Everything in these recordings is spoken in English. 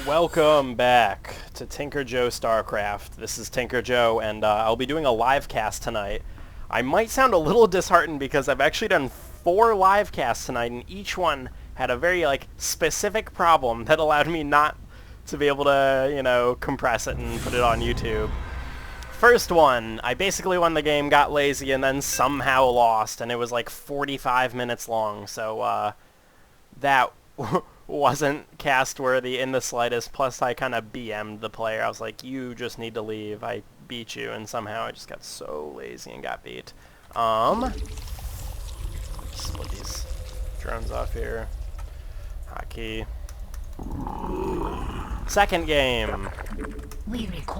Welcome back to TinkerJoe StarCraft. This is TinkerJoe, and I'll be doing a live cast tonight. I might sound a little disheartened because I've actually done 4 live casts tonight, and each one had a very, specific problem that allowed me not to be able to, compress it and put it on YouTube. First one, I basically won the game, got lazy, and then somehow lost, and it was like 45 minutes long, so, that wasn't cast-worthy in the slightest, plus I kind of BM'd the player. I was like, you just need to leave, I beat you, and somehow I just got so lazy and got beat. Split these drones off here. Hotkey. Second game.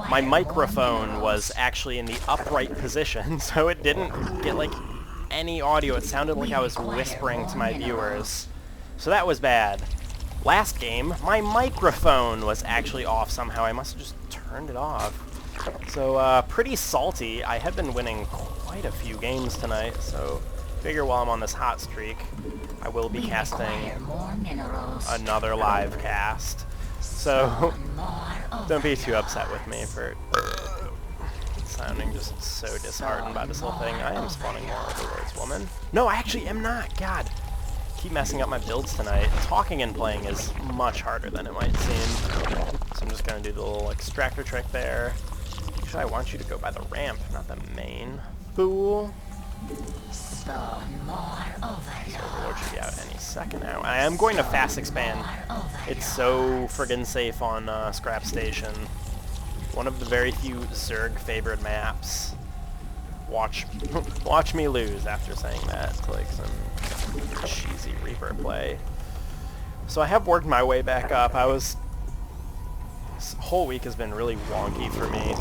My microphone was actually in the upright position, so it didn't get, any audio. It sounded like I was whispering to my viewers. So that was bad. Last game, my microphone was actually off somehow. I must have just turned it off. So, pretty salty. I have been winning quite a few games tonight, so figure while I'm on this hot streak, I will be casting another live cast. So, don't be too upset with me for sounding just so disheartened by this whole thing. I am spawning more overlords, woman. No, I actually am not. God. Keep messing up my builds tonight. Talking and playing is much harder than it might seem. So I'm just going to do the little extractor trick there. Actually, I want you to go by the ramp, not the main. Fool. Overlord should be out any second now. I am going to fast expand. It's so friggin' safe on Scrap Station. One of the very few Zerg favored maps. Watch me lose after saying that to some cheesy Reaper play. So I have worked my way back up. This whole week has been really wonky for me.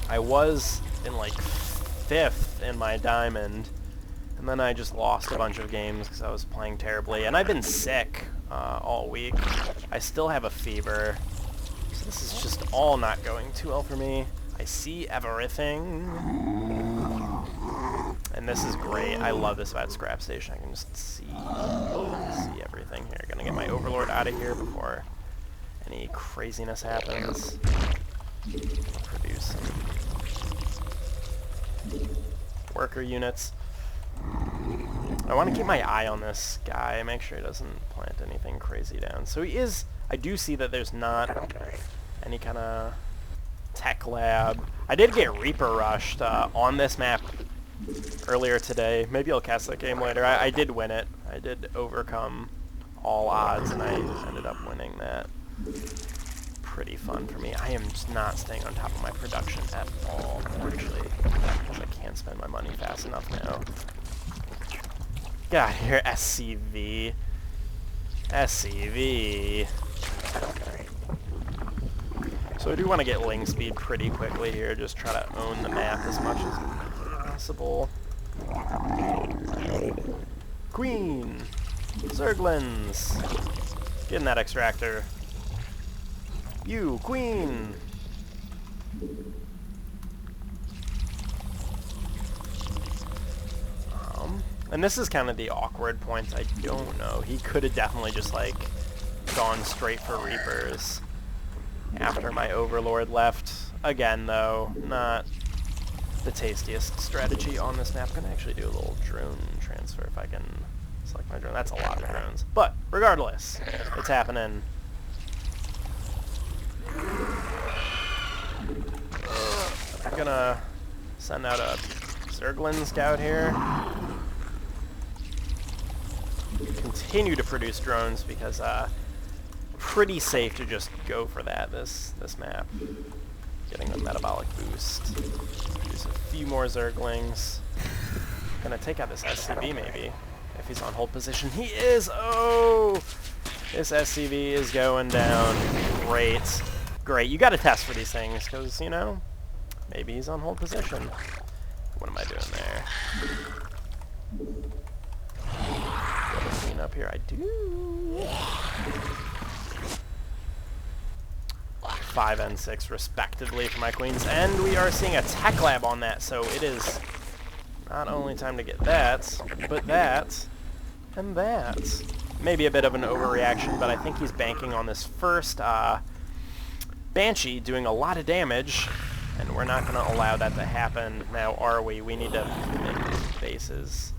I was in 5th in my diamond, and then I just lost a bunch of games because I was playing terribly, and I've been sick all week. I still have a fever, so this is just all not going too well for me. I see everything. And this is great. I love this about Scrap Station. I can just see everything here. Gonna get my Overlord out of here before any craziness happens. Produce some worker units. I want to keep my eye on this guy, make sure he doesn't plant anything crazy down. So he is, I do see that there's not any kind of tech lab. I did get Reaper rushed on this map earlier today. Maybe I'll cast that game later. I did win it. I did overcome all odds, and I ended up winning that. Pretty fun for me. I am just not staying on top of my production at all, actually, because I can't spend my money fast enough now. Get out of here, SCV. SCV. So I do want to get Ling speed pretty quickly here, just try to own the map as much as possible. Queen! Zerglings! Get in that extractor. You, Queen! And this is kind of the awkward point. I don't know. He could have definitely just, gone straight for Reapers after my Overlord left. Again, though, not the tastiest strategy on this map. I'm going to actually do a little drone transfer if I can select my drone. That's a lot of drones. But, regardless, it's happening. I'm going to send out a Zerglin scout here. Continue to produce drones because, pretty safe to just go for that this map. Getting a metabolic boost. Produce a few more Zerglings. Gonna take out this SCV maybe, if he's on hold position. He is! Oh! This SCV is going down. Great. Great. You gotta test for these things, because, maybe he's on hold position. What am I doing there? Clean up here. I do. 5 and 6 respectively for my queens, and we are seeing a tech lab on that, so it is not only time to get that, but that, and that. maybe a bit of an overreaction, but I think he's banking on this first Banshee doing a lot of damage, and we're not going to allow that to happen now, are we? We need to make these bases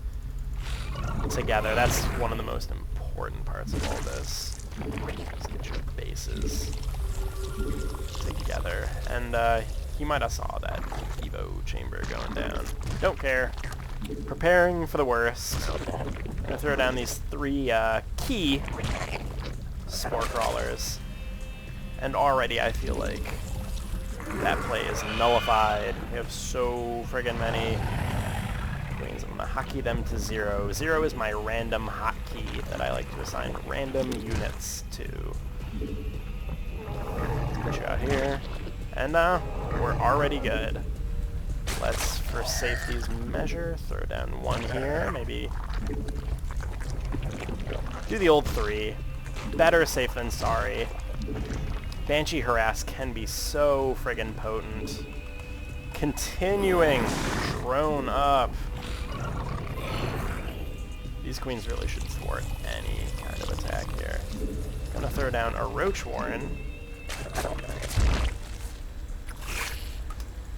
together. That's one of the most important parts of all this. Just get your bases together. And he might have saw that Evo chamber going down. Don't care. Preparing for the worst. I'm gonna throw down these 3 key spore crawlers. And already I feel like that play is nullified. We have so friggin' many queens. I'm gonna hotkey them to 0. 0 is my random hotkey that I like to assign random units to. Let's put you out here. And we're already good. Let's, for safety's measure, throw down 1 here. Maybe do the old 3. Better safe than sorry. Banshee Harass can be so friggin' potent. Continuing. Drone up. These queens really should thwart any kind of attack here. Gonna throw down a Roach Warren.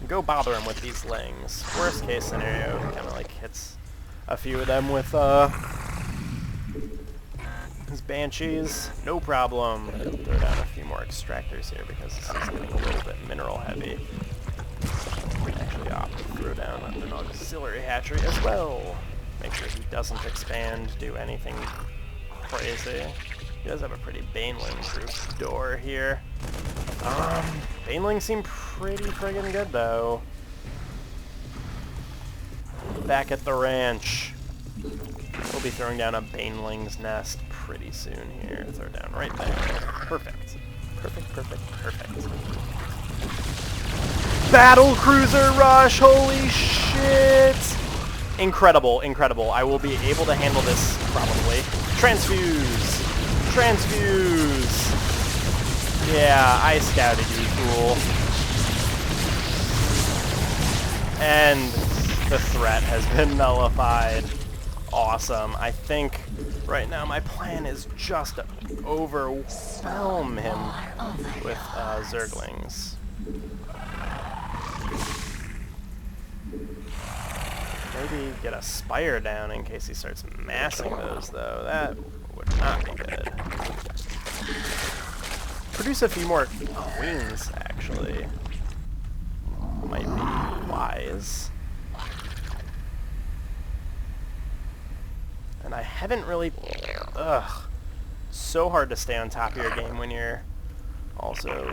Go bother him with these lings. Worst case scenario, he kind of like hits a few of them with his Banshees. No problem. Throw down a few more extractors here because this is getting a little bit mineral heavy. Actually opt to throw down an auxiliary hatchery as well. Make sure he doesn't expand, do anything crazy. He does have a pretty Baneling-proof door here. Banelings seem pretty friggin' good, though. Back at the ranch. We'll be throwing down a Baneling's nest pretty soon here. Throw it down right there. Perfect. Perfect, perfect, perfect. Battle Cruiser Rush! Holy shit! Incredible, incredible. I will be able to handle this, probably. Transfuse! Transfuse! Yeah, I scouted you, fool. And the threat has been nullified. Awesome. I think right now my plan is just to overwhelm him with Zerglings. Maybe get a Spire down in case he starts massing those, though. That would not be good. Produce a few more queens, actually. Might be wise. And I haven't really... Ugh. So hard to stay on top of your game when you're also